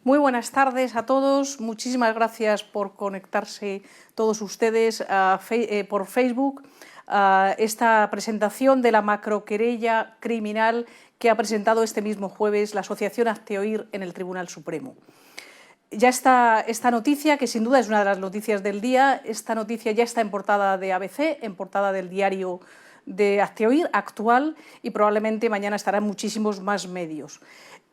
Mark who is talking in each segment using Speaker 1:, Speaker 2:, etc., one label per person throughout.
Speaker 1: Muy buenas tardes a todos. Muchísimas gracias por conectarse todos ustedes por Facebook a esta presentación de la macroquerella criminal que ha presentado este mismo jueves la Asociación Hazte Oír en el Tribunal Supremo. Ya está esta noticia, que sin duda es una de las noticias del día. Esta noticia ya está en portada de ABC, en portada del diario de Hazte Oír actual, y probablemente mañana estará en muchísimos más medios.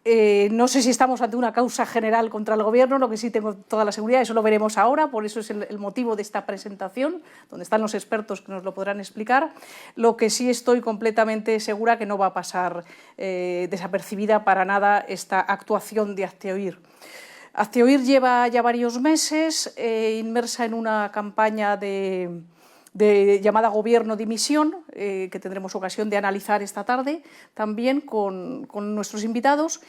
Speaker 1: No sé si estamos ante una causa general contra el Gobierno, lo que sí tengo toda la seguridad, eso lo veremos ahora, por eso es el motivo de esta presentación, donde están los expertos que nos lo podrán explicar. Lo que sí estoy completamente segura que no va a pasar desapercibida para nada esta actuación de Hazte Oír. Hazte Oír lleva ya varios meses inmersa en una campaña llamada Gobierno Dimisión, que tendremos ocasión de analizar esta tarde también con nuestros invitados.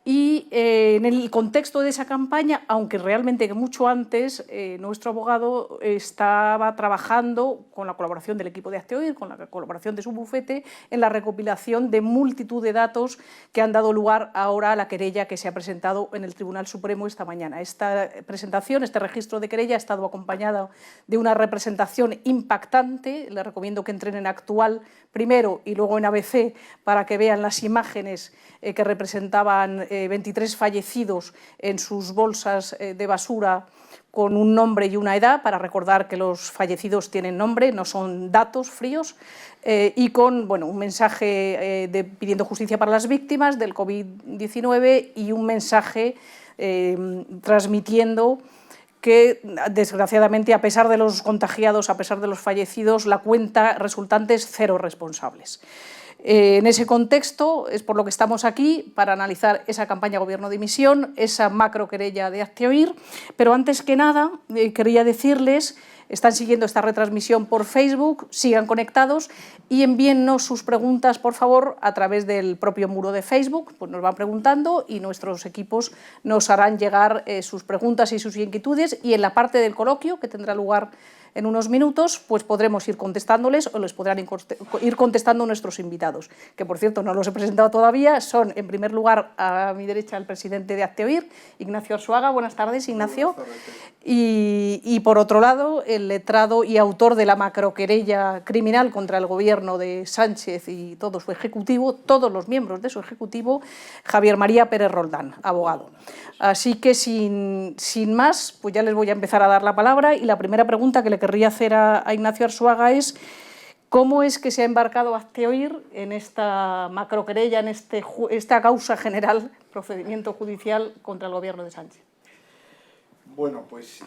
Speaker 1: Y en el contexto de esa campaña, aunque realmente mucho antes, nuestro abogado estaba trabajando con la colaboración del equipo de Hazte Oír, con la colaboración de su bufete, en la recopilación de multitud de datos que han dado lugar ahora a la querella que se ha presentado en el Tribunal Supremo esta mañana. Esta presentación, este registro de querella ha estado acompañado de una representación impactante. Les recomiendo que entren en Actual primero y luego en ABC para que vean las imágenes que representaban 23 fallecidos en sus bolsas de basura con un nombre y una edad, para recordar que los fallecidos tienen nombre, no son datos fríos, y con un mensaje pidiendo justicia para las víctimas del COVID-19 y un mensaje transmitiendo que, desgraciadamente, a pesar de los contagiados, a pesar de los fallecidos, la cuenta resultante es 0 responsables. En ese contexto es por lo que estamos aquí, para analizar esa campaña Gobierno Dimisión, esa macroquerella de Hazte Oír, pero antes que nada quería decirles, están siguiendo esta retransmisión por Facebook, sigan conectados y envíennos sus preguntas, por favor, a través del propio muro de Facebook. Pues nos van preguntando y nuestros equipos nos harán llegar sus preguntas y sus inquietudes, y en la parte del coloquio, que tendrá lugar en unos minutos, pues podremos ir contestándoles o les podrán ir contestando nuestros invitados, que por cierto no los he presentado todavía. Son, en primer lugar, a mi derecha, el presidente de Hazte Oír, Ignacio Arzuaga. Buenas tardes, Ignacio. Buenas tardes. Y por otro lado, el letrado y autor de la macroquerella criminal contra el Gobierno de Sánchez y todo su ejecutivo, todos los miembros de su ejecutivo, Javier María Pérez Roldán, abogado. Así que sin más, pues ya les voy a empezar a dar la palabra, y la primera pregunta que le querría hacer a Ignacio Arzuaga es: ¿cómo es que se ha embarcado Hazte Oír en esta macroquerella, en esta causa general, procedimiento judicial contra el Gobierno de Sánchez?
Speaker 2: Bueno, pues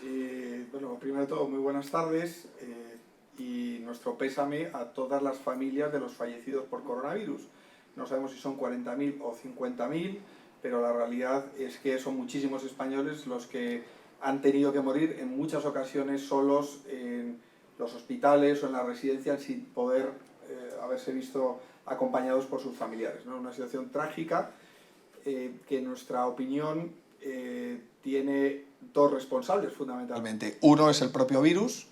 Speaker 2: primero de todo, muy buenas tardes, y nuestro pésame a todas las familias de los fallecidos por coronavirus. No sabemos si son 40.000 o 50.000, pero la realidad es que son muchísimos españoles los que han tenido que morir en muchas ocasiones solos en los hospitales o en las residencias sin poder haberse visto acompañados por sus familiares, ¿no? Una situación trágica que en nuestra opinión tiene dos responsables fundamentalmente. Uno es el propio virus,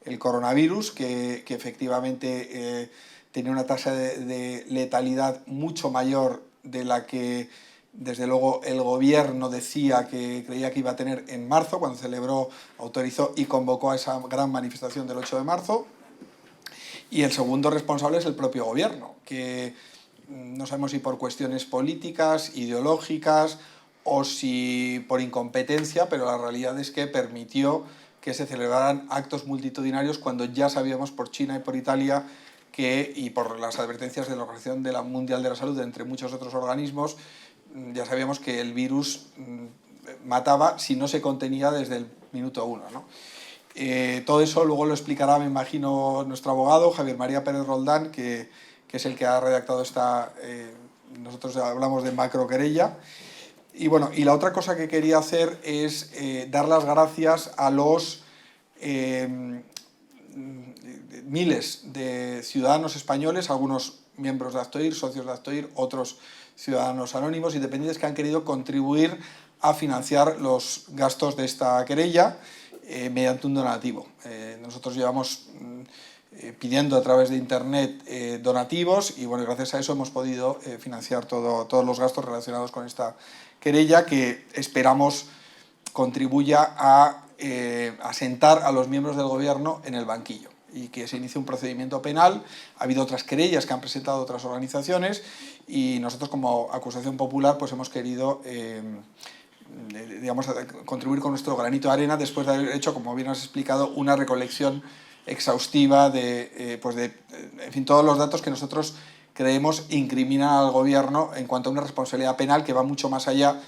Speaker 2: el coronavirus, que efectivamente tiene una tasa de letalidad mucho mayor de la que, desde luego, el Gobierno decía que creía que iba a tener en marzo, cuando celebró, autorizó y convocó a esa gran manifestación del 8 de marzo. Y el segundo responsable es el propio Gobierno, que no sabemos si por cuestiones políticas, ideológicas o si por incompetencia, pero la realidad es que permitió que se celebraran actos multitudinarios cuando ya sabíamos por China y por Italia y por las advertencias de la Organización Mundial de la Salud, entre muchos otros organismos, ya sabíamos que el virus mataba si no se contenía desde el minuto 1, ¿no? Todo eso luego lo explicará, me imagino, nuestro abogado, Javier María Pérez Roldán, que es el que ha redactado esta... nosotros hablamos de macroquerella. Y bueno, y la otra cosa que quería hacer es dar las gracias a los miles de ciudadanos españoles, algunos miembros de Hazte Oír, socios de Hazte Oír, otros ciudadanos anónimos independientes que han querido contribuir a financiar los gastos de esta querella mediante un donativo. Nosotros llevamos pidiendo a través de internet donativos y bueno, gracias a eso hemos podido financiar todos los gastos relacionados con esta querella que esperamos contribuya a asentar a los miembros del gobierno en el banquillo y que se inicie un procedimiento penal. Ha habido otras querellas que han presentado otras organizaciones y nosotros, como acusación popular, pues hemos querido digamos, contribuir con nuestro granito de arena después de haber hecho, como bien has explicado, una recolección exhaustiva de en fin, todos los datos que nosotros creemos incriminan al gobierno en cuanto a una responsabilidad penal que va mucho más allá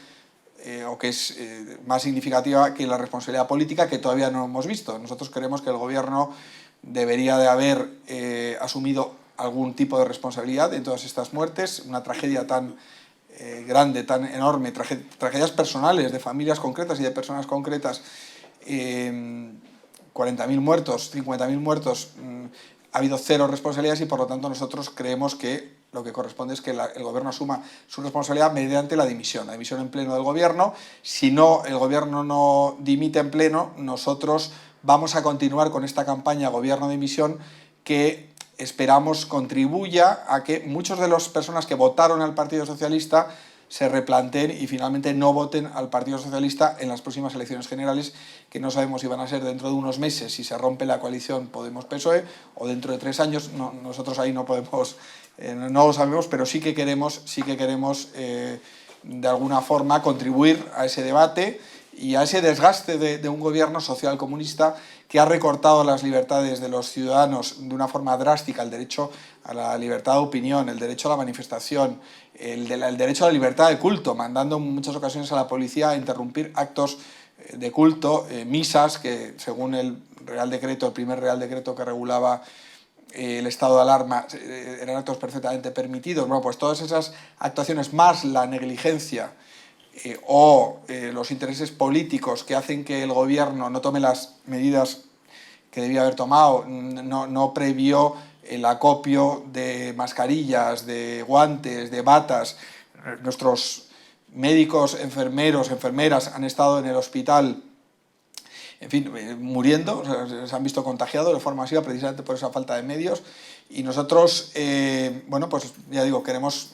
Speaker 2: o que es más significativa que la responsabilidad política, que todavía no hemos visto. Nosotros creemos que el gobierno debería de haber asumido algún tipo de responsabilidad en todas estas muertes, una tragedia tan grande, tan enorme, tragedias personales de familias concretas y de personas concretas, 40.000 muertos, 50.000 muertos, ha habido cero responsabilidades y por lo tanto nosotros creemos que lo que corresponde es que el gobierno asuma su responsabilidad mediante la dimisión en pleno del gobierno. Si no, el gobierno no dimite en pleno, nosotros vamos a continuar con esta campaña Gobierno de Dimisión que esperamos contribuya a que muchas de las personas que votaron al Partido Socialista se replanteen y finalmente no voten al Partido Socialista en las próximas elecciones generales, que no sabemos si van a ser dentro de unos meses, si se rompe la coalición Podemos-PSOE, o dentro de 3 años. No, nosotros ahí no podemos, no lo sabemos, pero sí que queremos de alguna forma contribuir a ese debate y a ese desgaste de un gobierno social comunista que ha recortado las libertades de los ciudadanos de una forma drástica, el derecho a la libertad de opinión, el derecho a la manifestación, el derecho a la libertad de culto, mandando en muchas ocasiones a la policía a interrumpir actos de culto, misas, que según el primer Real Decreto que regulaba el estado de alarma, eran actos perfectamente permitidos. Bueno, pues todas esas actuaciones más la negligencia o los intereses políticos que hacen que el gobierno no tome las medidas que debía haber tomado, no previó el acopio de mascarillas, de guantes, de batas. Nuestros médicos, enfermeros, enfermeras han estado en el hospital, en fin, muriendo, se han visto contagiados de forma masiva precisamente por esa falta de medios. Y nosotros, bueno, pues ya digo, queremos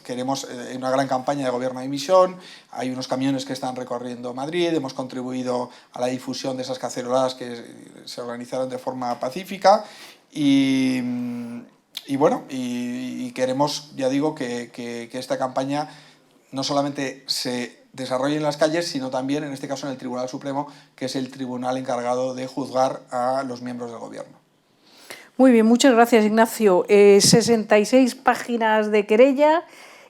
Speaker 2: una gran campaña de Gobierno de Dimisión. Hay unos camiones que están recorriendo Madrid, hemos contribuido a la difusión de esas caceroladas que se organizaron de forma pacífica y bueno, y queremos, ya digo, que esta campaña no solamente se desarrolle en las calles, sino también, en este caso, en el Tribunal Supremo, que es el tribunal encargado de juzgar a los miembros del gobierno.
Speaker 1: Muy bien, muchas gracias, Ignacio. 66 páginas de querella,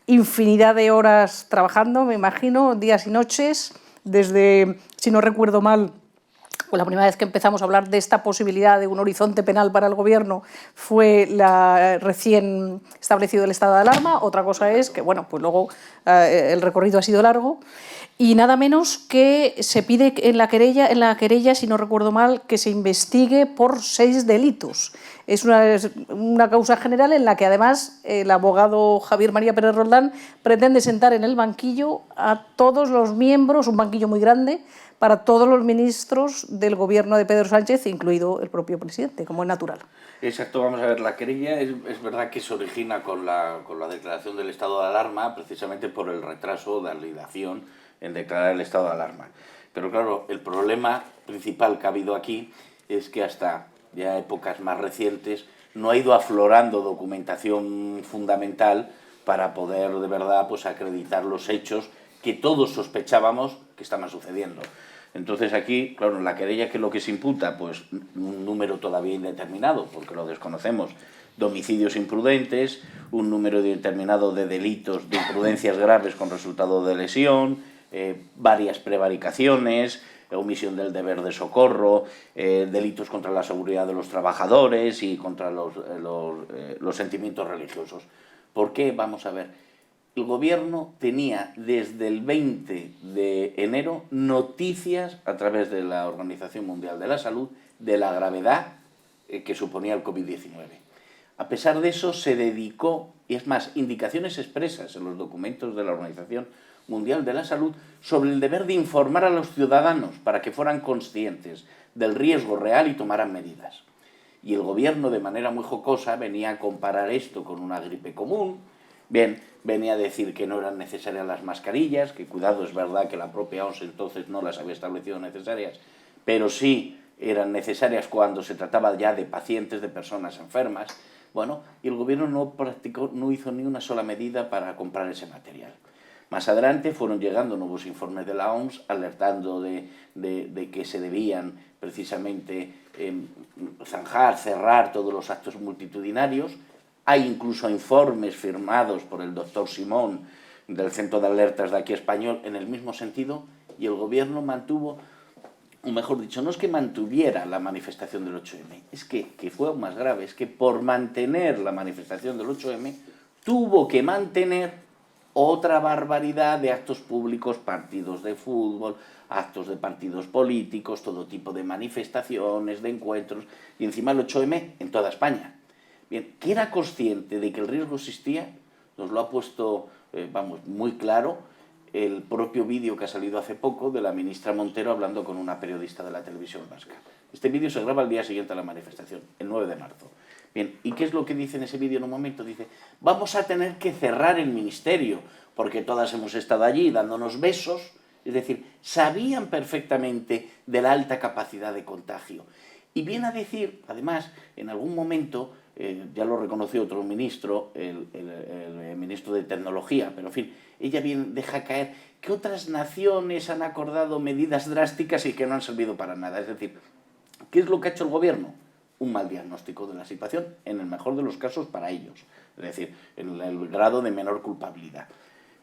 Speaker 1: infinidad de horas trabajando, me imagino, días y noches, desde, si no recuerdo mal, pues la primera vez que empezamos a hablar de esta posibilidad de un horizonte penal para el gobierno fue la recién establecido el estado de alarma. Otra cosa es que, bueno, pues luego el recorrido ha sido largo. Y nada menos que se pide en la querella, si no recuerdo mal, que se investigue por 6 delitos. Es una causa general en la que además el abogado Javier María Pérez Roldán pretende sentar en el banquillo a todos los miembros, un banquillo muy grande, para todos los ministros del gobierno de Pedro Sánchez, incluido el propio presidente, como es natural.
Speaker 3: Exacto, vamos a ver, la querella es verdad que se origina con la declaración del estado de alarma, precisamente por el retraso de la legislación en declarar el estado de alarma. Pero claro, el problema principal que ha habido aquí es que hasta ya épocas más recientes no ha ido aflorando documentación fundamental para poder de verdad pues acreditar los hechos que todos sospechábamos que estaban sucediendo. Entonces aquí, claro, en la querella, ¿qué es lo que se imputa? Pues un número todavía indeterminado, porque lo desconocemos, de homicidios imprudentes, un número determinado de delitos de imprudencias graves con resultado de lesión, varias prevaricaciones, omisión del deber de socorro, delitos contra la seguridad de los trabajadores y contra los sentimientos religiosos. ¿Por qué? Vamos a ver. El gobierno tenía desde el 20 de enero noticias a través de la Organización Mundial de la Salud de la gravedad que suponía el COVID-19. A pesar de eso se dedicó, y es más, indicaciones expresas en los documentos de la Organización Mundial de la Salud sobre el deber de informar a los ciudadanos para que fueran conscientes del riesgo real y tomaran medidas. Y el gobierno, de manera muy jocosa, venía a comparar esto con una gripe común, Bien, venía a decir que no eran necesarias las mascarillas, que cuidado, es verdad que la propia OMS entonces no las había establecido necesarias, pero sí eran necesarias cuando se trataba ya de pacientes, de personas enfermas. Bueno, y el gobierno no hizo ni una sola medida para comprar ese material. Más adelante fueron llegando nuevos informes de la OMS alertando de que se debían precisamente zanjar, cerrar todos los actos multitudinarios. Hay incluso informes firmados por el doctor Simón del Centro de Alertas de aquí español en el mismo sentido, y el gobierno mantuvo, o mejor dicho, no es que mantuviera la manifestación del 8M, es que fue aún más grave, es que por mantener la manifestación del 8M tuvo que mantener otra barbaridad de actos públicos, partidos de fútbol, actos de partidos políticos, todo tipo de manifestaciones, de encuentros, y encima el 8M en toda España. Bien, que era consciente de que el riesgo existía, nos lo ha puesto, muy claro, el propio vídeo que ha salido hace poco de la ministra Montero hablando con una periodista de la televisión vasca. Este vídeo se graba el día siguiente a la manifestación, el 9 de marzo. Bien, ¿y qué es lo que dice en ese vídeo en un momento? Dice, vamos a tener que cerrar el ministerio, porque todas hemos estado allí dándonos besos. Es decir, sabían perfectamente de la alta capacidad de contagio. Y viene a decir, además, en algún momento, ya lo reconoció otro ministro, el ministro de Tecnología, pero en fin, ella deja caer que otras naciones han acordado medidas drásticas y que no han servido para nada. Es decir, ¿qué es lo que ha hecho el gobierno? Un mal diagnóstico de la situación, en el mejor de los casos para ellos, es decir, en el grado de menor culpabilidad.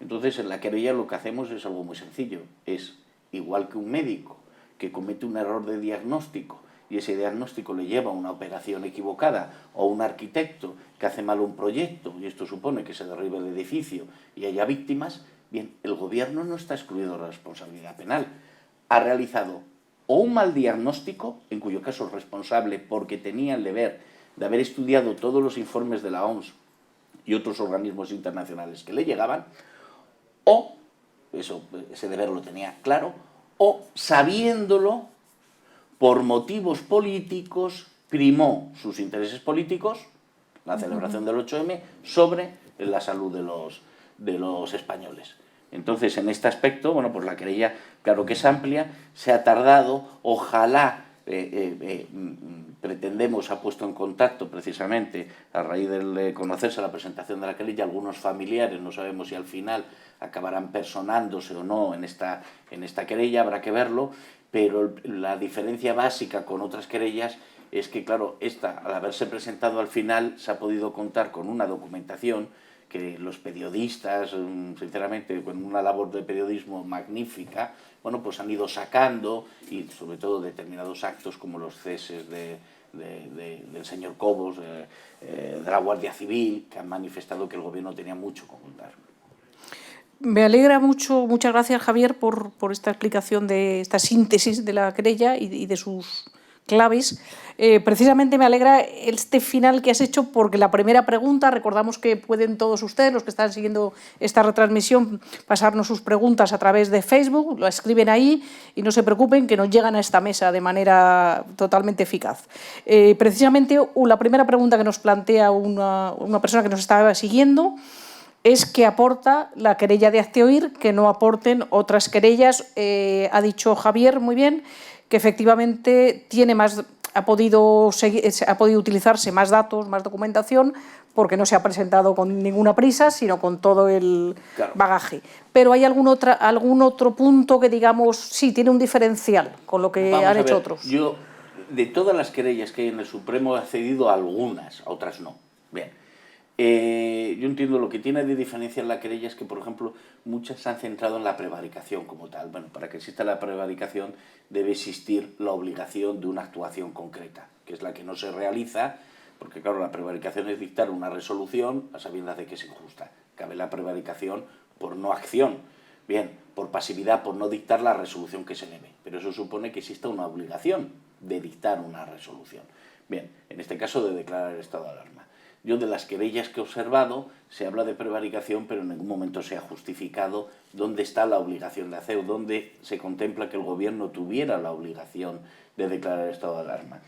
Speaker 3: Entonces, en la querella lo que hacemos es algo muy sencillo, es igual que un médico que comete un error de diagnóstico y ese diagnóstico le lleva a una operación equivocada, o un arquitecto que hace mal un proyecto y esto supone que se derribe el edificio y haya víctimas, bien, el gobierno no está excluido de la responsabilidad penal. Ha realizado o un mal diagnóstico, en cuyo caso es responsable porque tenía el deber de haber estudiado todos los informes de la OMS y otros organismos internacionales que le llegaban, o, ese deber lo tenía claro, o sabiéndolo, por motivos políticos, primó sus intereses políticos, la celebración del 8M, sobre la salud de los españoles. Entonces, en este aspecto, bueno, pues la querella, claro que es amplia, se ha tardado, ojalá, pretendemos, ha puesto en contacto precisamente, a raíz de conocerse la presentación de la querella, algunos familiares, no sabemos si al final acabarán personándose o no en esta querella, habrá que verlo, pero la diferencia básica con otras querellas es que, claro, esta, al haberse presentado al final, se ha podido contar con una documentación que los periodistas, sinceramente, con una labor de periodismo magnífica, bueno, pues han ido sacando, y sobre todo determinados actos como los ceses del señor Cobos, de la Guardia Civil, que han manifestado que el gobierno tenía mucho que ocultar.
Speaker 1: Me alegra mucho, muchas gracias Javier por esta explicación de esta síntesis de la querella y de sus claves. Precisamente me alegra este final que has hecho porque la primera pregunta, recordamos que pueden todos ustedes, los que están siguiendo esta retransmisión, pasarnos sus preguntas a través de Facebook, lo escriben ahí y no se preocupen que nos llegan a esta mesa de manera totalmente eficaz. Precisamente la primera pregunta que nos plantea una persona que nos estaba siguiendo es que aporta la querella de Hazte-Oír, que no aporten otras querellas. Ha dicho Javier muy bien que efectivamente ha podido utilizarse más datos, más documentación, porque no se ha presentado con ninguna prisa, sino con todo el bagaje. Pero ¿hay algún otro punto que digamos, sí, tiene un diferencial con lo que han hecho otros?
Speaker 3: Yo, de todas las querellas que hay en el Supremo, he accedido a algunas, a otras no. Bien. Yo entiendo lo que tiene de diferencia en la querella es que, por ejemplo, muchas se han centrado en la prevaricación como tal. Bueno, para que exista la prevaricación debe existir la obligación de una actuación concreta, que es la que no se realiza, porque claro, la prevaricación es dictar una resolución a sabiendas de que es injusta. Cabe la prevaricación por no acción, bien, por pasividad, por no dictar la resolución que se debe, pero eso supone que exista una obligación de dictar una resolución. Bien, en este caso de declarar el estado de alarma. Yo, de las querellas que he observado, se habla de prevaricación, pero en ningún momento se ha justificado dónde está la obligación de hacer, dónde se contempla que el gobierno tuviera la obligación de declarar el estado de alarma.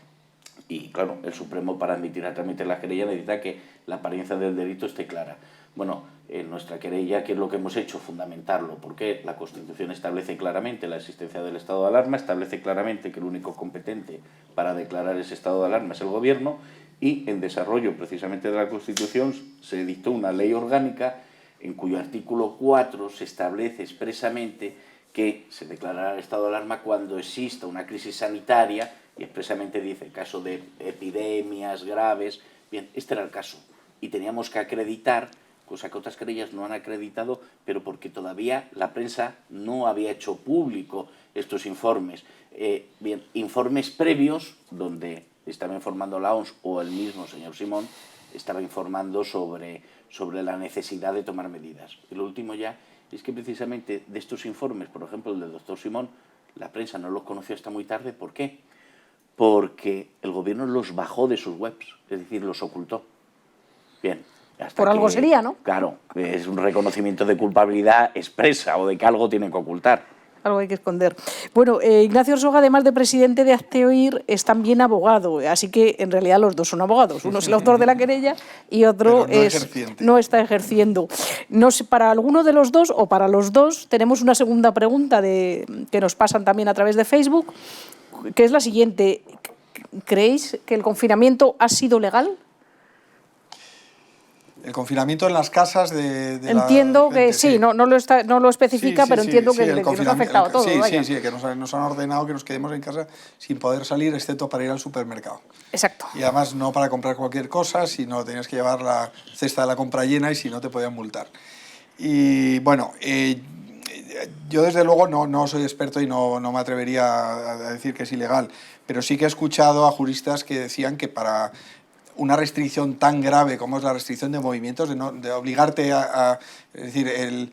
Speaker 3: Y claro, el Supremo, para admitir a trámite la querella, necesita que la apariencia del delito esté clara. Bueno, en nuestra querella, ¿qué es lo que hemos hecho? Fundamentarlo, porque la Constitución establece claramente la existencia del estado de alarma, establece claramente que el único competente para declarar ese estado de alarma es el Gobierno, y en desarrollo precisamente de la Constitución se dictó una ley orgánica en cuyo artículo 4 se establece expresamente que se declarará el estado de alarma cuando exista una crisis sanitaria, y expresamente dice, en caso de epidemias graves. Bien, este era el caso, y teníamos que acreditar, cosa que otras querellas no han acreditado, pero porque todavía la prensa no había hecho público estos informes. Bien, informes previos donde estaba informando la OMS o el mismo señor Simón estaba informando sobre la necesidad de tomar medidas. Y lo último ya es que precisamente de estos informes, por ejemplo el del doctor Simón, la prensa no los conoció hasta muy tarde. ¿Por qué? Porque el Gobierno los bajó de sus webs, es decir, los ocultó. Bien.
Speaker 1: Por algo sería, ¿no?
Speaker 3: Claro, es un reconocimiento de culpabilidad expresa o de que algo tienen que ocultar.
Speaker 1: Algo hay que esconder. Bueno, Ignacio Arzoga, además de presidente de Hazte-Oír, es también abogado, así que en realidad los dos son abogados. Uno es el autor de la querella y otro no está ejerciendo. No sé, para alguno de los dos o para los dos tenemos una segunda pregunta que nos pasan también a través de Facebook, que es la siguiente. ¿Creéis que el confinamiento ha sido legal?
Speaker 2: El confinamiento en las casas de
Speaker 1: entiendo que sí, no lo especifica, pero entiendo que nos ha afectado a todos.
Speaker 2: Sí, que nos han ordenado que nos quedemos en casa sin poder salir, excepto para ir al supermercado.
Speaker 1: Exacto.
Speaker 2: Y además no para comprar cualquier cosa, sino tenías que llevar la cesta de la compra llena y si no te podían multar. Y bueno, yo desde luego no soy experto y no me atrevería a decir que es ilegal, pero sí que he escuchado a juristas que decían que para una restricción tan grave como es la restricción de movimientos, de obligarte es decir, el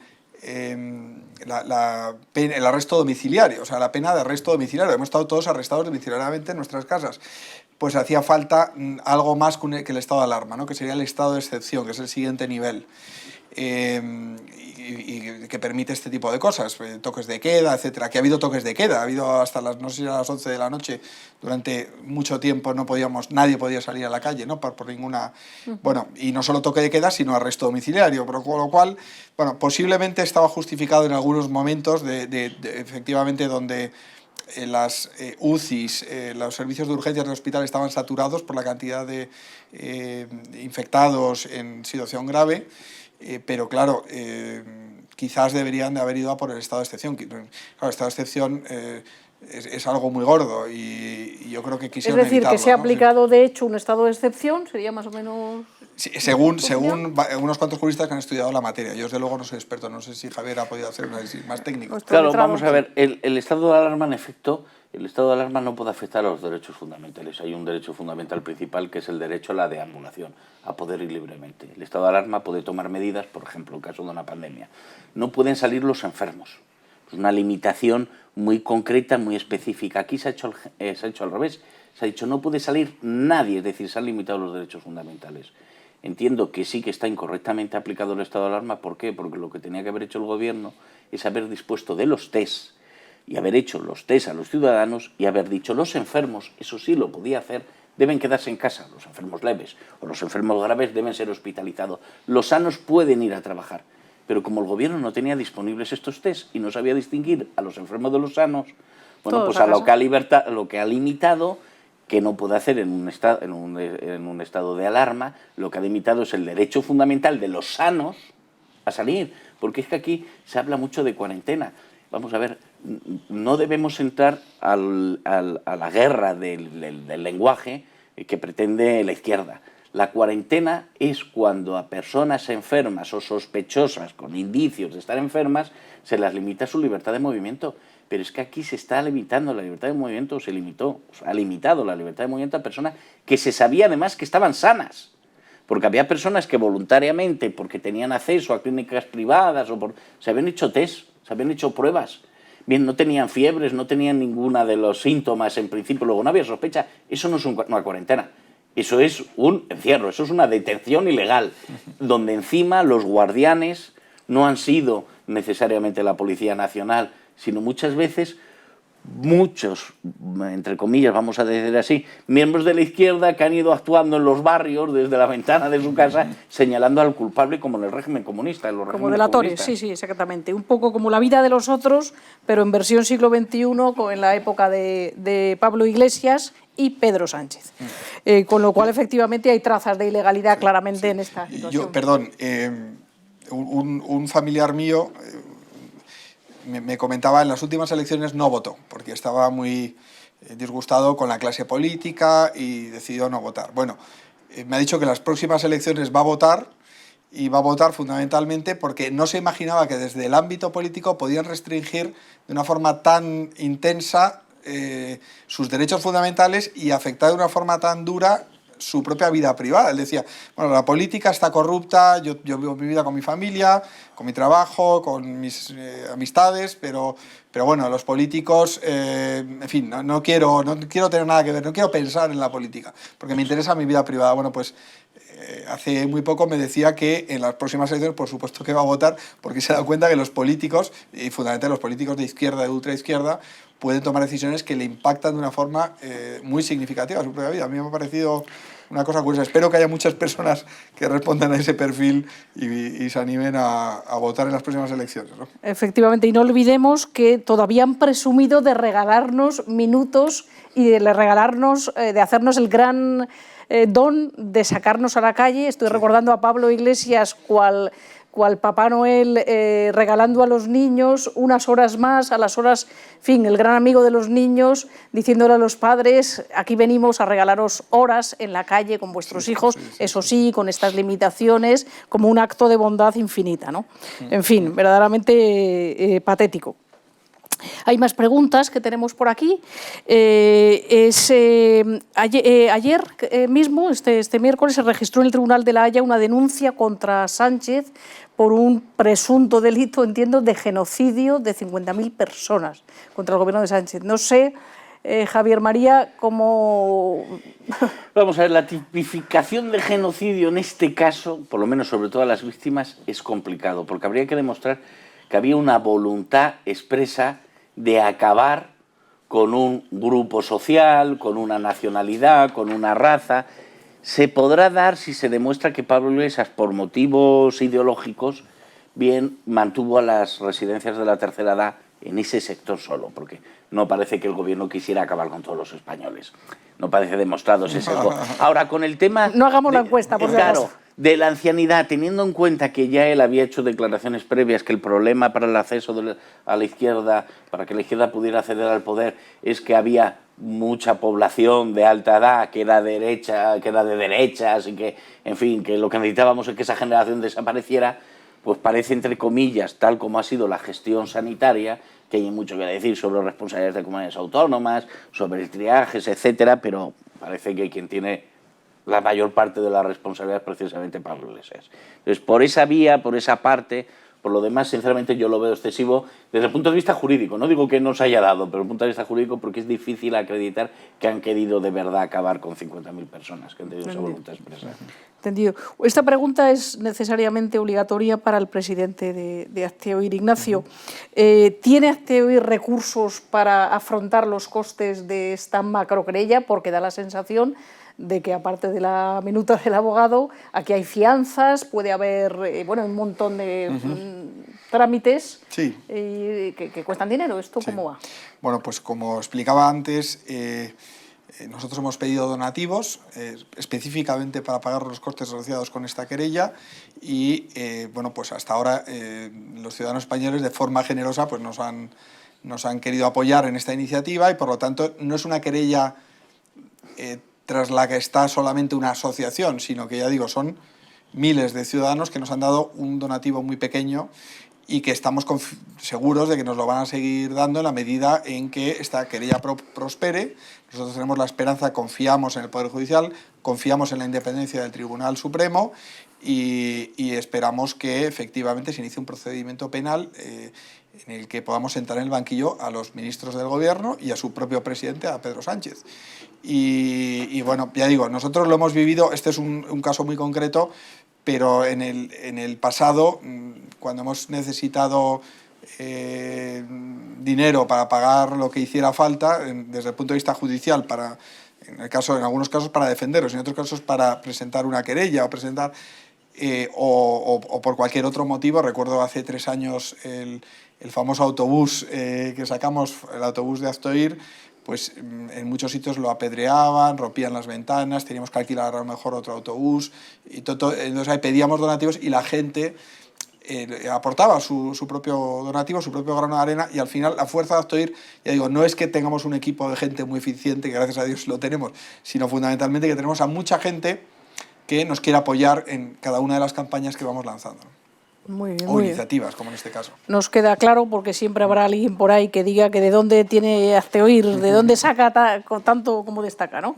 Speaker 2: arresto domiciliario, o sea, la pena de arresto domiciliario. Hemos estado todos arrestados domiciliariamente en nuestras casas. Pues hacía falta algo más que el estado de alarma, ¿no? Que sería el estado de excepción, que es el siguiente nivel. Y que permite este tipo de cosas, toques de queda, etcétera. Que ha habido toques de queda, ha habido hasta no sé si a las 11 de la noche, durante mucho tiempo nadie podía salir a la calle, ¿no? Por ninguna... Bueno, y no solo toque de queda, sino arresto domiciliario, por lo cual, bueno, posiblemente estaba justificado en algunos momentos efectivamente donde las UCIs, los servicios de urgencias del hospital estaban saturados por la cantidad de infectados en situación grave. Pero claro, quizás deberían de haber ido a por el estado de excepción. Claro, el estado de excepción es algo muy gordo y yo creo que quisieron evitarlo.
Speaker 1: Es decir, que se ha aplicado de hecho un estado de excepción, sería más o menos...
Speaker 2: Sí, según unos cuantos juristas que han estudiado la materia. Yo desde luego no soy experto, no sé si Javier ha podido hacer un análisis más técnico.
Speaker 3: Claro, vamos a ver, el estado de alarma en efecto... El estado de alarma no puede afectar a los derechos fundamentales. Hay un derecho fundamental principal que es el derecho a la deambulación, a poder ir libremente. El estado de alarma puede tomar medidas, por ejemplo, en caso de una pandemia. No pueden salir los enfermos. Es una limitación muy concreta, muy específica. Aquí se ha hecho al revés. Se ha dicho no puede salir nadie, es decir, se han limitado los derechos fundamentales. Entiendo que sí que está incorrectamente aplicado el estado de alarma. ¿Por qué? Porque lo que tenía que haber hecho el Gobierno es haber dispuesto de los test y haber hecho los test a los ciudadanos y haber dicho los enfermos, eso sí lo podía hacer, deben quedarse en casa, los enfermos leves o los enfermos graves deben ser hospitalizados, los sanos pueden ir a trabajar. Pero como el Gobierno no tenía disponibles estos test y no sabía distinguir a los enfermos de los sanos, bueno, pues a lo que ha limitado, que no puede hacer en un estado de alarma, lo que ha limitado es el derecho fundamental de los sanos a salir, porque es que aquí se habla mucho de cuarentena. Vamos a ver, no debemos entrar a la guerra del lenguaje que pretende la izquierda. La cuarentena es cuando a personas enfermas o sospechosas con indicios de estar enfermas se las limita su libertad de movimiento. Pero es que aquí se está limitando la libertad de movimiento, ha limitado la libertad de movimiento a personas que se sabía además que estaban sanas. Porque había personas que voluntariamente, porque tenían acceso a clínicas privadas, se habían hecho test, se habían hecho pruebas. Bien, no tenían fiebres, no tenían ninguna de los síntomas en principio, luego no había sospecha. Eso no es una cuarentena, eso es un encierro, eso es una detención ilegal, donde encima los guardianes no han sido necesariamente la Policía Nacional, sino muchas veces muchos, entre comillas, vamos a decir así, miembros de la izquierda que han ido actuando en los barrios desde la ventana de su casa señalando al culpable como en el régimen comunista. En los
Speaker 1: como delatores, sí, sí, exactamente. Un poco como La vida de los otros, pero en versión siglo XXI, en la época de Pablo Iglesias y Pedro Sánchez. Con lo cual, efectivamente, hay trazas de ilegalidad claramente en esta situación.
Speaker 2: Perdón, un familiar mío me comentaba en las últimas elecciones no votó, porque estaba muy disgustado con la clase política y decidió no votar. Bueno, me ha dicho que en las próximas elecciones va a votar, y va a votar fundamentalmente porque no se imaginaba que desde el ámbito político podían restringir de una forma tan intensa sus derechos fundamentales y afectar de una forma tan dura su propia vida privada. Él decía, bueno, la política está corrupta, yo vivo mi vida con mi familia, con mi trabajo, con mis amistades, pero bueno, los políticos, en fin, no quiero tener nada que ver, no quiero pensar en la política, porque me interesa mi vida privada. Bueno, pues hace muy poco me decía que en las próximas elecciones, por supuesto que va a votar, porque se da cuenta que los políticos, y fundamentalmente los políticos de izquierda, de ultraizquierda, pueden tomar decisiones que le impactan de una forma muy significativa a su propia vida. A mí me ha parecido una cosa curiosa. Espero que haya muchas personas que respondan a ese perfil y se animen a votar en las próximas elecciones, ¿no?
Speaker 1: Efectivamente, y no olvidemos que todavía han presumido de regalarnos minutos y de regalarnos, de hacernos el gran don de sacarnos a la calle. Estoy recordando a Pablo Iglesias cual Papá Noel regalando a los niños unas horas más, a las horas, en fin, el gran amigo de los niños, diciéndole a los padres, aquí venimos a regalaros horas en la calle con vuestros hijos, eso sí, con estas limitaciones, como un acto de bondad infinita, ¿no? En fin, verdaderamente patético. Hay más preguntas que tenemos por aquí. Ayer mismo, este miércoles, se registró en el Tribunal de la Haya una denuncia contra Sánchez por un presunto delito, entiendo, de genocidio de 50.000 personas contra el gobierno de Sánchez. No sé, Javier María, cómo...
Speaker 3: Vamos a ver, la tipificación de genocidio en este caso, por lo menos sobre todo a las víctimas, es complicado, porque habría que demostrar que había una voluntad expresa de acabar con un grupo social, con una nacionalidad, con una raza. Se podrá dar si se demuestra que Pablo Iglesias, por motivos ideológicos, bien mantuvo a las residencias de la tercera edad en ese sector solo, porque no parece que el gobierno quisiera acabar con todos los españoles. No parece demostrado ese sesgo. Ahora, con el tema...
Speaker 1: No hagamos la encuesta, por
Speaker 3: claro, de la ancianidad, teniendo en cuenta que ya él había hecho declaraciones previas que el problema para el acceso a la izquierda, para que la izquierda pudiera acceder al poder, es que había mucha población de alta edad que era de derechas y que, en fin, que lo que necesitábamos es que esa generación desapareciera, pues parece, entre comillas, tal como ha sido la gestión sanitaria, que hay mucho que decir sobre responsabilidades de comunidades autónomas, sobre triajes, etcétera, pero parece que quien tiene la mayor parte de la responsabilidad es precisamente Pablo Iglesias. Entonces, por esa vía, por esa parte, por lo demás, sinceramente, yo lo veo excesivo desde el punto de vista jurídico. No digo que no se haya dado, pero desde el punto de vista jurídico, porque es difícil acreditar que han querido de verdad acabar con 50.000 personas, que han tenido esa voluntad expresa.
Speaker 1: Entendido. Esta pregunta es necesariamente obligatoria para el presidente de Hazte Oír, Ignacio. ¿Tiene Hazte Oír recursos para afrontar los costes de esta macroquerella? Porque da la sensación de que, aparte de la minuta del abogado, aquí hay fianzas, puede haber un montón de trámites que cuestan dinero. ¿Esto cómo va?
Speaker 2: Bueno, pues como explicaba antes, nosotros hemos pedido donativos específicamente para pagar los costes asociados con esta querella y bueno, pues hasta ahora los ciudadanos españoles de forma generosa pues nos han querido apoyar en esta iniciativa y por lo tanto no es una querella tras la que está solamente una asociación, sino que, ya digo, son miles de ciudadanos que nos han dado un donativo muy pequeño y que estamos seguros de que nos lo van a seguir dando en la medida en que esta querella prospere. Nosotros tenemos la esperanza, confiamos en el Poder Judicial, confiamos en la independencia del Tribunal Supremo y esperamos que efectivamente se inicie un procedimiento penal en el que podamos sentar en el banquillo a los ministros del Gobierno y a su propio presidente, a Pedro Sánchez. Y bueno, ya digo, nosotros lo hemos vivido, este es un caso muy concreto, pero en el pasado, cuando hemos necesitado dinero para pagar lo que hiciera falta desde el punto de vista judicial, en algunos casos para defenderos, en otros casos para presentar una querella o por cualquier otro motivo. Recuerdo hace 3 años el famoso autobús que sacamos, el autobús de Aztoir, pues en muchos sitios lo apedreaban, rompían las ventanas, teníamos que alquilar a lo mejor otro autobús, entonces ahí pedíamos donativos y la gente aportaba su propio donativo, su propio grano de arena, y al final la fuerza de Aztoir, ya digo, no es que tengamos un equipo de gente muy eficiente, que gracias a Dios lo tenemos, sino fundamentalmente que tenemos a mucha gente que nos quiere apoyar en cada una de las campañas que vamos lanzando.
Speaker 1: Muy bien,
Speaker 2: o iniciativas, como en este caso.
Speaker 1: Nos queda claro, porque siempre habrá alguien por ahí que diga que de dónde tiene Aztoir, de dónde saca tanto como destaca, ¿no?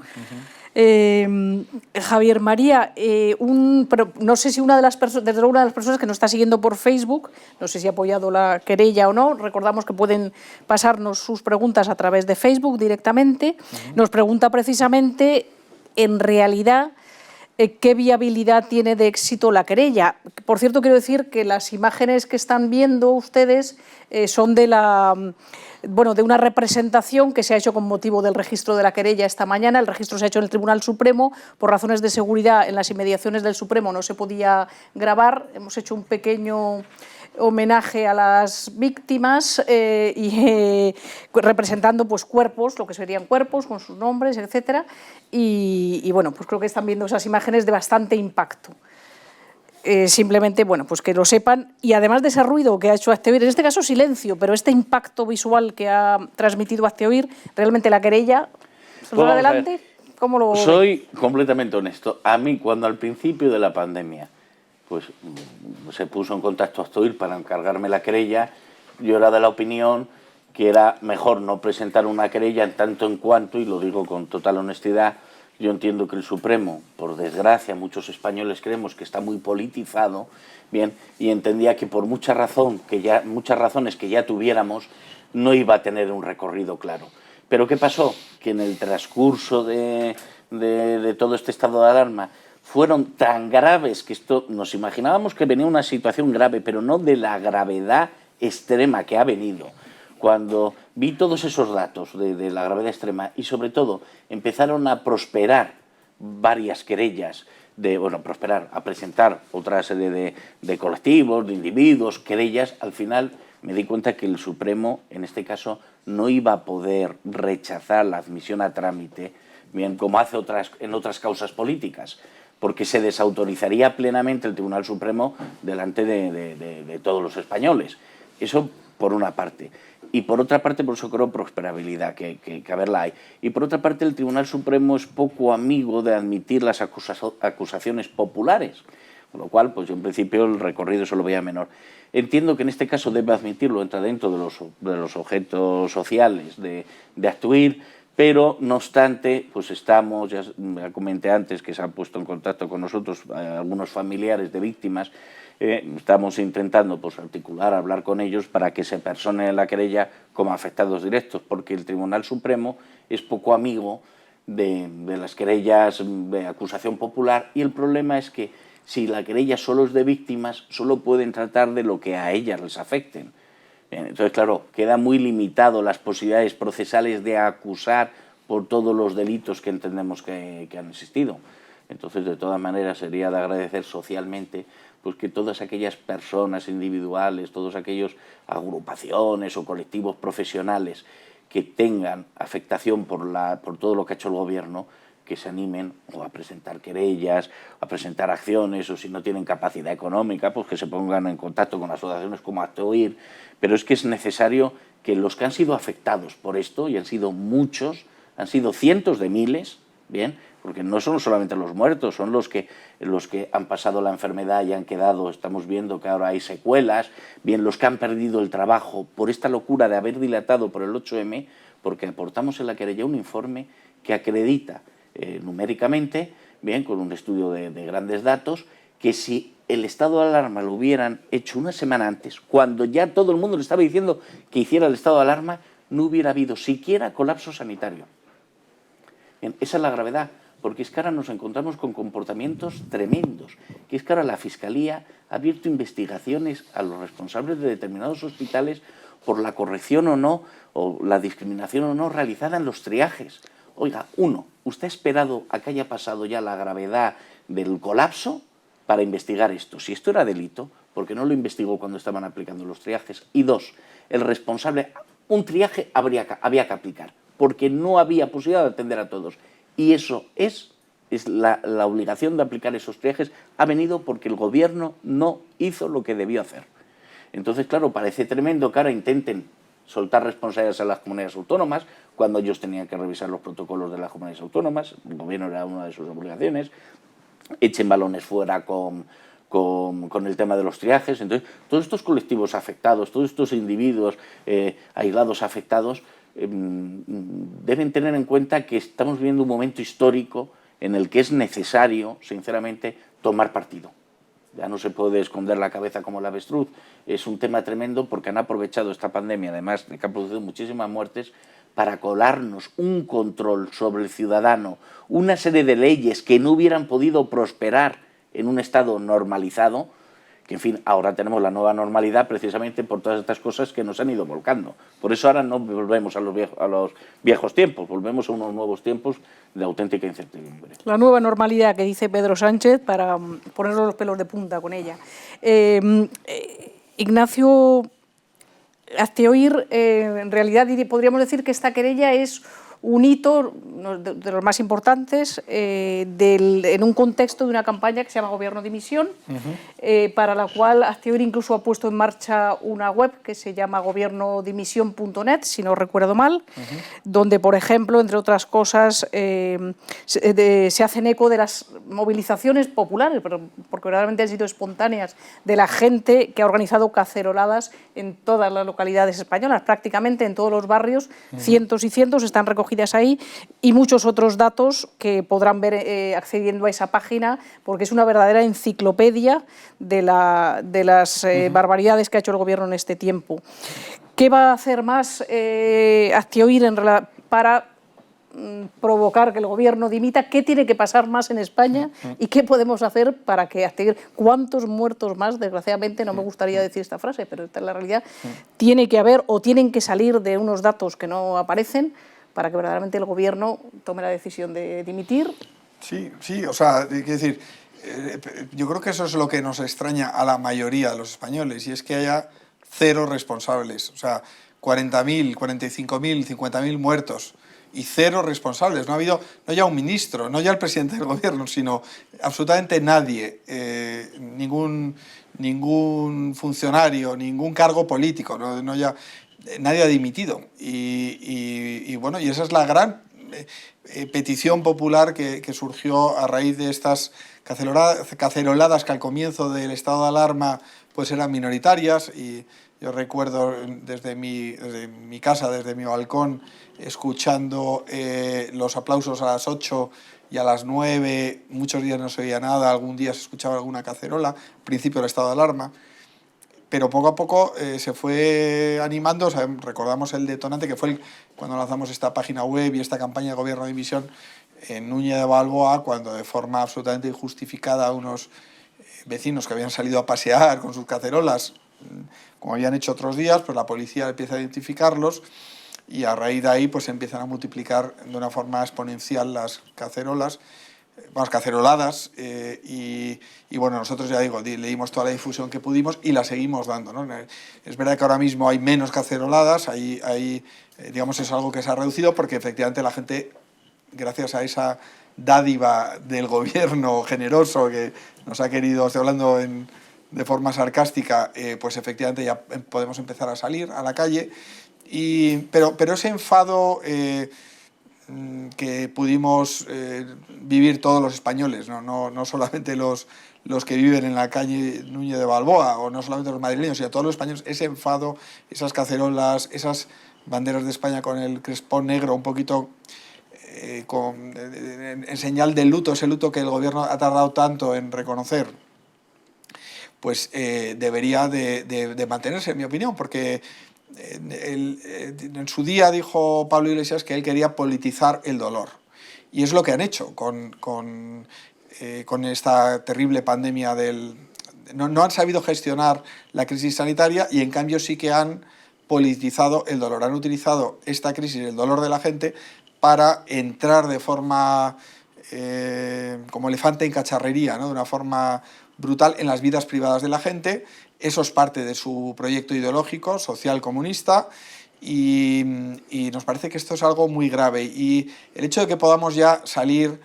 Speaker 1: Javier María, no sé si una de las personas que nos está siguiendo por Facebook, no sé si ha apoyado la querella o no, recordamos que pueden pasarnos sus preguntas a través de Facebook directamente, nos pregunta precisamente, en realidad, ¿qué viabilidad tiene de éxito la querella? Por cierto, quiero decir que las imágenes que están viendo ustedes son de una representación que se ha hecho con motivo del registro de la querella esta mañana. El registro se ha hecho en el Tribunal Supremo. Por razones de seguridad, en las inmediaciones del Supremo no se podía grabar. Hemos hecho un pequeño homenaje a las víctimas representando pues cuerpos, lo que serían cuerpos con sus nombres, etcétera, y bueno, pues creo que están viendo esas imágenes de bastante impacto. Simplemente, bueno, pues que lo sepan, y además de ese ruido que ha hecho Aztoir, en este caso silencio, pero este impacto visual que ha transmitido Aztoir, realmente la querella, ¿saldrá adelante? ¿Cómo lo
Speaker 3: Soy completamente honesto. A mí, cuando al principio de la pandemia pues se puso en contacto Aztoir para encargarme la querella, yo era de la opinión que era mejor no presentar una querella en tanto en cuanto, y lo digo con total honestidad, yo entiendo que el Supremo, por desgracia, muchos españoles creemos que está muy politizado, bien, y entendía que por muchas razones que ya tuviéramos, no iba a tener un recorrido claro. Pero ¿qué pasó? Que en el transcurso de todo este estado de alarma fueron tan graves que nos imaginábamos que venía una situación grave, pero no de la gravedad extrema que ha venido. Cuando vi todos esos datos de la gravedad extrema y sobre todo empezaron a prosperar varias querellas, a presentar otra serie de colectivos, de individuos, querellas, al final me di cuenta que el Supremo, en este caso, no iba a poder rechazar la admisión a trámite, bien, como hace en otras causas políticas, porque se desautorizaría plenamente el Tribunal Supremo delante de todos los españoles. Eso por una parte. Y por otra parte, por eso creo prosperabilidad, que haberla hay. Y por otra parte, el Tribunal Supremo es poco amigo de admitir las acusaciones populares, con lo cual, pues yo en principio el recorrido se lo veía menor. Entiendo que en este caso debe admitirlo, entra dentro de los objetos sociales de Aztoir, pero no obstante, pues estamos, ya comenté antes que se han puesto en contacto con nosotros algunos familiares de víctimas, estamos intentando pues articular, hablar con ellos para que se personen la querella como afectados directos, porque el Tribunal Supremo es poco amigo de las querellas de acusación popular, y el problema es que si la querella solo es de víctimas, solo pueden tratar de lo que a ellas les afecten. Bien, entonces, claro, queda muy limitado las posibilidades procesales de acusar por todos los delitos que entendemos que han existido. Entonces, de todas maneras, sería de agradecer socialmente pues que todas aquellas personas individuales, todas aquellas agrupaciones o colectivos profesionales que tengan afectación por todo lo que ha hecho el gobierno, que se animen o a presentar querellas, a presentar acciones, o si no tienen capacidad económica, pues que se pongan en contacto con asociaciones como Aztoir. Pero es que es necesario que los que han sido afectados por esto, y han sido muchos, han sido cientos de miles, bien, porque no son solamente los muertos, son los que han pasado la enfermedad y han quedado, estamos viendo que ahora hay secuelas, bien, los que han perdido el trabajo por esta locura de haber dilatado por el 8M, porque aportamos en la querella un informe que acredita numéricamente, bien, con un estudio de grandes datos, que si el estado de alarma lo hubieran hecho una semana antes, cuando ya todo el mundo le estaba diciendo que hiciera el estado de alarma, no hubiera habido siquiera colapso sanitario. Bien, esa es la gravedad, porque es que ahora nos encontramos con comportamientos tremendos, que es que ahora la Fiscalía ha abierto investigaciones a los responsables de determinados hospitales por la corrección o no, o la discriminación o no realizada en los triajes. Oiga, ¿usted ha esperado a que haya pasado ya la gravedad del colapso para investigar esto? Si esto era delito, ¿por qué no lo investigó cuando estaban aplicando los triajes? Y dos, el responsable, un triaje había que aplicar, porque no había posibilidad de atender a todos. Y eso es la obligación de aplicar esos triajes, ha venido porque el gobierno no hizo lo que debió hacer. Entonces, claro, parece tremendo que ahora intenten soltar responsabilidades a las comunidades autónomas, cuando ellos tenían que revisar los protocolos de las comunidades autónomas, el gobierno era una de sus obligaciones, echen balones fuera con el tema de los triajes. Entonces, todos estos colectivos afectados, todos estos individuos aislados afectados, deben tener en cuenta que estamos viviendo un momento histórico en el que es necesario, sinceramente, tomar partido. Ya no se puede esconder la cabeza como el avestruz. Es un tema tremendo porque han aprovechado esta pandemia, además de que ha producido muchísimas muertes, para colarnos un control sobre el ciudadano, una serie de leyes que no hubieran podido prosperar en un estado normalizado, que en fin, ahora tenemos la nueva normalidad precisamente por todas estas cosas que nos han ido volcando. Por eso ahora no volvemos a los viejos tiempos, volvemos a unos nuevos tiempos de auténtica incertidumbre.
Speaker 1: La nueva normalidad que dice Pedro Sánchez, para ponernos los pelos de punta con ella. Ignacio Aztioír, en realidad podríamos decir que esta querella es un hito de los más importantes en un contexto de una campaña que se llama Gobierno Dimisión, para la cual Aztioír incluso ha puesto en marcha una web que se llama gobiernodimisión.net, si no recuerdo mal, donde, por ejemplo, entre otras cosas, se hacen eco de las movilizaciones populares, porque verdaderamente han sido espontáneas, de la gente que ha organizado caceroladas en todas las localidades españolas, prácticamente en todos los barrios, cientos y cientos están recogidos ahí, y muchos otros datos que podrán ver accediendo a esa página, porque es una verdadera enciclopedia de las barbaridades que ha hecho el gobierno en este tiempo. ¿Qué va a hacer más Aztioír para provocar que el gobierno dimita? ¿Qué tiene que pasar más en España y qué podemos hacer para que Aztioír, cuántos muertos más, desgraciadamente no me gustaría decir esta frase, pero esta es la realidad, tiene que haber o tienen que salir de unos datos que no aparecen para que verdaderamente el gobierno tome la decisión de dimitir?
Speaker 2: Sí, o sea, quiero decir, yo creo que eso es lo que nos extraña a la mayoría de los españoles, y es que haya cero responsables, o sea, 40.000, 45.000, 50.000 muertos y cero responsables. No ha habido, no ya un ministro, no ya el presidente del gobierno, sino absolutamente nadie, ningún funcionario, ningún cargo político, nadie ha dimitido. Y bueno, y esa es la gran petición popular que surgió a raíz de estas caceroladas que al comienzo del estado de alarma pues eran minoritarias. Y yo recuerdo desde mi casa, desde mi balcón, escuchando los aplausos a las 8 y a las 9, muchos días no se oía nada, algún día se escuchaba alguna cacerola, al principio del estado de alarma. Pero poco a poco se fue animando. O sea, recordamos el detonante que fue cuando lanzamos esta página web y esta campaña de Gobierno de Dimisión en Núñez de Balboa, cuando de forma absolutamente injustificada unos vecinos que habían salido a pasear con sus cacerolas, como habían hecho otros días, pues la policía empieza a identificarlos y a raíz de ahí pues se empiezan a multiplicar de una forma exponencial las caceroladas, y bueno, nosotros, ya digo, le dimos toda la difusión que pudimos y la seguimos dando, ¿no? Es verdad que ahora mismo hay menos caceroladas, digamos, es algo que se ha reducido porque efectivamente la gente, gracias a esa dádiva del gobierno generoso que nos ha querido, estoy hablando de forma sarcástica, pues efectivamente ya podemos empezar a salir a la calle, pero ese enfado que pudimos vivir todos los españoles, no solamente los que viven en la calle Núñez de Balboa, o no solamente los madrileños, sino todos los españoles, ese enfado, esas cacerolas, esas banderas de España con el crespón negro un poquito en señal de luto, ese luto que el gobierno ha tardado tanto en reconocer, pues debería de mantenerse, en mi opinión, porque en su día dijo Pablo Iglesias que él quería politizar el dolor. y es lo que han hecho con esta terrible pandemia no han sabido gestionar la crisis sanitaria y en cambio sí que han politizado el dolor, han utilizado esta crisis, el dolor de la gente, para entrar de forma como elefante en cacharrería, ¿no? De una forma brutal en las vidas privadas de la gente. Eso es parte de su proyecto ideológico, social comunista, y nos parece que esto es algo muy grave. Y el hecho de que podamos ya salir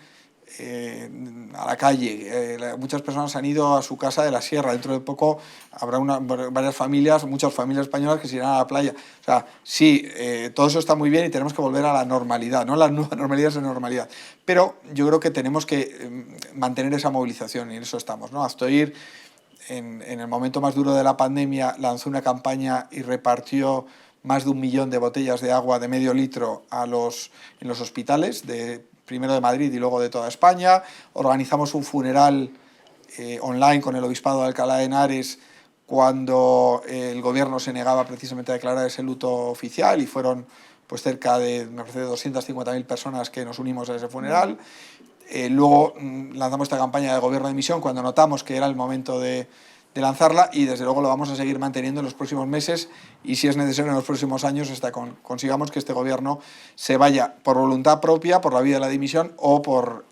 Speaker 2: a la calle, muchas personas han ido a su casa de la sierra, dentro de poco habrá varias familias, muchas familias españolas que se irán a la playa. O sea, sí, todo eso está muy bien y tenemos que volver a la normalidad, no la nueva normalidad, es la normalidad. Pero yo creo que tenemos que mantener esa movilización y en eso estamos, ¿no? Aztoir, en el momento más duro de la pandemia, lanzó una campaña y repartió más de 1 millón de botellas de agua de medio litro en los hospitales, primero de Madrid y luego de toda España. Organizamos un funeral online con el Obispado de Alcalá de Henares cuando el gobierno se negaba precisamente a declarar ese luto oficial y fueron pues cerca de, me parece, 250.000 personas que nos unimos a ese funeral. Luego lanzamos esta campaña de gobierno de misión cuando notamos que era el momento de lanzarla y desde luego lo vamos a seguir manteniendo en los próximos meses y si es necesario en los próximos años hasta consigamos que este gobierno se vaya por voluntad propia, por la vía de la dimisión o por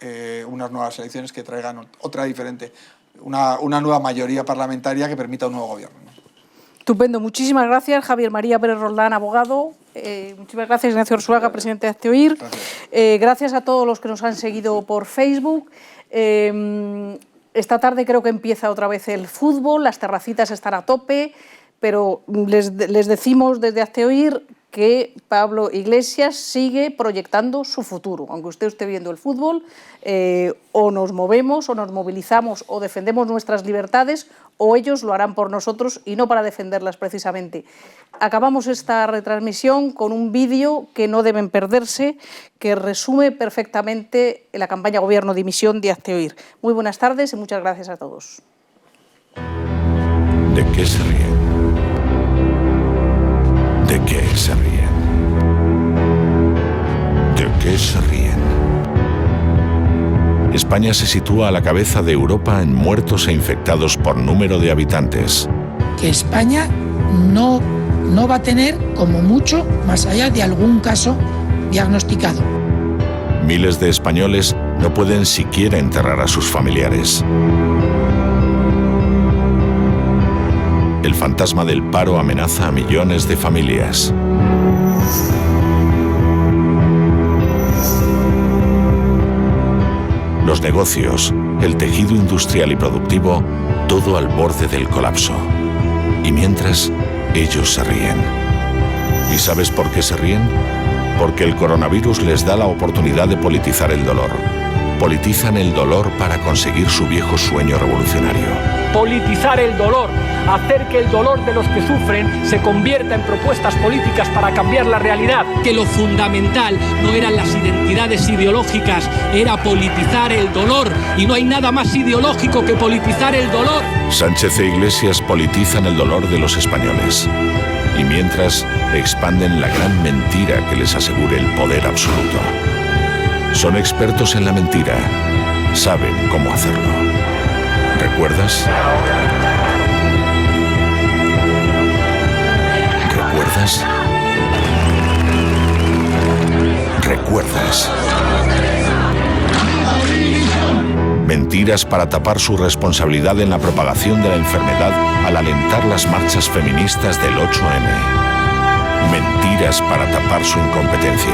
Speaker 2: unas nuevas elecciones que traigan otra diferente, una nueva mayoría parlamentaria que permita un nuevo gobierno.
Speaker 1: Estupendo, muchísimas gracias Javier María Pérez Roldán, abogado. Muchísimas gracias Ignacio Arzuaga, presidente de Azteoir. Gracias a todos los que nos han seguido por Facebook. Esta tarde creo que empieza otra vez el fútbol, las terracitas están a tope, pero les decimos desde Azteoir que Pablo Iglesias sigue proyectando su futuro. Aunque usted esté viendo el fútbol, o nos movemos, o nos movilizamos, o defendemos nuestras libertades, o ellos lo harán por nosotros y no para defenderlas precisamente. Acabamos esta retransmisión con un vídeo que no deben perderse, que resume perfectamente la campaña Gobierno Dimisión de Azteoir. Muy buenas tardes y muchas gracias a todos.
Speaker 4: ¿De qué se ríen? ¿De qué se ríen? ¿De qué se ríen? España se sitúa a la cabeza de Europa en muertos e infectados por número de habitantes.
Speaker 5: Que España no va a tener, como mucho, más allá de algún caso diagnosticado.
Speaker 4: Miles de españoles no pueden siquiera enterrar a sus familiares. El fantasma del paro amenaza a millones de familias. Los negocios, el tejido industrial y productivo, todo al borde del colapso. Y mientras, ellos se ríen. ¿Y sabes por qué se ríen? Porque el coronavirus les da la oportunidad de politizar el dolor. Politizan el dolor para conseguir su viejo sueño revolucionario.
Speaker 6: Politizar el dolor, hacer que el dolor de los que sufren se convierta en propuestas políticas para cambiar la realidad.
Speaker 7: Que lo fundamental no eran las identidades ideológicas, era politizar el dolor. Y no hay nada más ideológico que politizar el dolor.
Speaker 4: Sánchez e Iglesias politizan el dolor de los españoles. Y mientras, expanden la gran mentira que les asegure el poder absoluto. Son expertos en la mentira. Saben cómo hacerlo. ¿Recuerdas? ¿Recuerdas? ¿Recuerdas? Mentiras para tapar su responsabilidad en la propagación de la enfermedad al alentar las marchas feministas del 8M. Mentiras para tapar su incompetencia.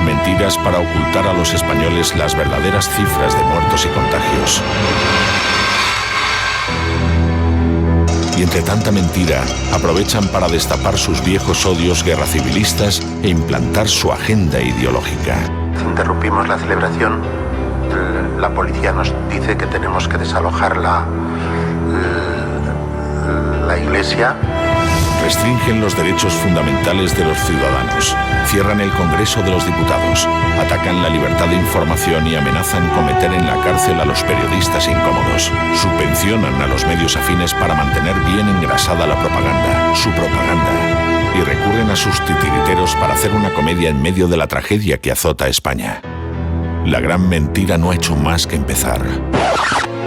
Speaker 4: Mentiras para ocultar a los españoles las verdaderas cifras de muertos y contagios. Y entre tanta mentira, aprovechan para destapar sus viejos odios guerracivilistas e implantar su agenda ideológica.
Speaker 8: Interrumpimos la celebración. La policía nos dice que tenemos que desalojar la iglesia.
Speaker 4: Restringen los derechos fundamentales de los ciudadanos, cierran el Congreso de los Diputados, atacan la libertad de información y amenazan con meter en la cárcel a los periodistas incómodos. Subvencionan a los medios afines para mantener bien engrasada la propaganda, su propaganda. Y recurren a sus titiriteros para hacer una comedia en medio de la tragedia que azota a España. La gran mentira no ha hecho más que empezar.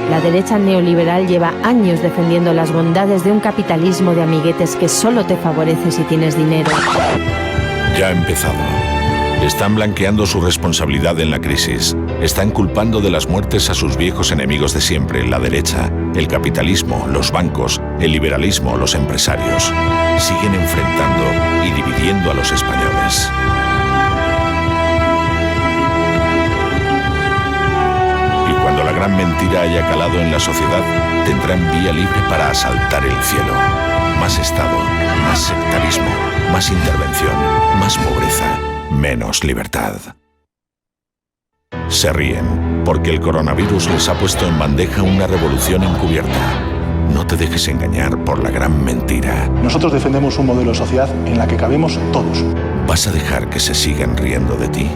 Speaker 9: La derecha neoliberal lleva años defendiendo las bondades de un capitalismo de amiguetes que solo te favorece si tienes dinero.
Speaker 4: Ya ha empezado. Están blanqueando su responsabilidad en la crisis. Están culpando de las muertes a sus viejos enemigos de siempre, la derecha, el capitalismo, los bancos, el liberalismo, los empresarios. Siguen enfrentando y dividiendo a los españoles. Cuando la gran mentira haya calado en la sociedad, tendrán vía libre para asaltar el cielo. Más Estado, más sectarismo, más intervención, más pobreza, menos libertad. Se ríen, porque el coronavirus les ha puesto en bandeja una revolución encubierta. No te dejes engañar por la gran mentira.
Speaker 10: Nosotros defendemos un modelo de sociedad en la que cabemos todos.
Speaker 4: ¿Vas a dejar que se sigan riendo de ti?